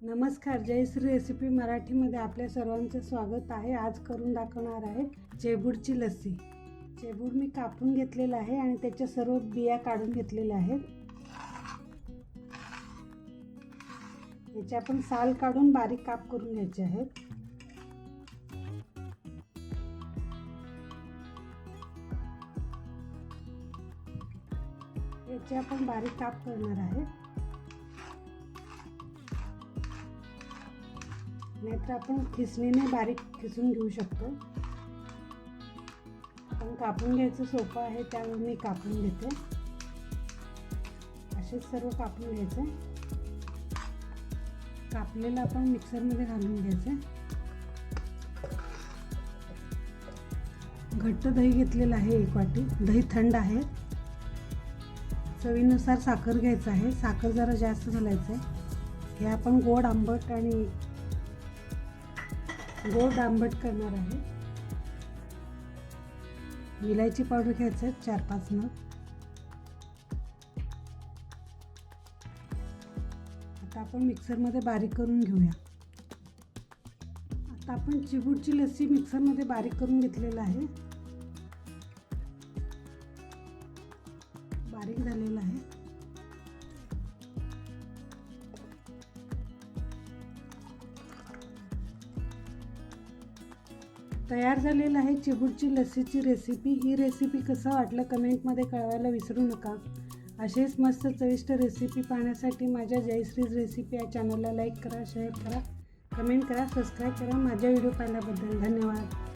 नमस्कार, जयश्री रेसिपी मराठीमध्ये आपल्या सर्वांचे स्वागत आहे। आज करून दाखवणार आहे चेबूडची लस्सी। चेबूड मी कापून घेतलेला आहे आणि त्याच्या सर्व बिया काढून घेतलेल्या आहेत। याचे आपण साल काढून बारीक काप करून घ्यायचे आहेत। याचे आपण बारीक काप करणार आहे, नाहीतर आपण खिसणीने बारीक खिसून घेऊ शकतो। पण कापून घ्यायचं सोपं आहे, त्यामुळे मी कापून घेते। असेच सर्व कापून घ्यायचे। कापलेलं आपण मिक्सरमध्ये घालून घ्यायचे। घट्ट दही घेतलेलं आहे 1 वाटी। दही थंड आहे। चवीनुसार साखर घ्यायचं आहे। साखर जरा जास्त घालायचं आहे। हे आपण गोड आंबट करणार आहे। विलायची पावडर घ्यायचं आहे 4-5 नग। आता आपण मिक्सरमध्ये बारीक करून घेऊया। आता आपण चिबूडची लस्सी मिक्सरमध्ये बारीक करून घेतलेला आहे। बारीक झालेला आहे। तयार झालेला आहे चिबूडची लस्सीची रेसिपी। ही रेसिपी कसं वाटलं कमेंटमध्ये कळवायला विसरू नका। असेच मस्त चविष्ट रेसिपी पाहण्यासाठी माझ्या जयश्रीज रेसिपी या चॅनलला लाईक करा, शेअर करा, कमेंट करा, सबस्क्राईब करा। माझ्या व्हिडिओ पाहिल्याबद्दल धन्यवाद।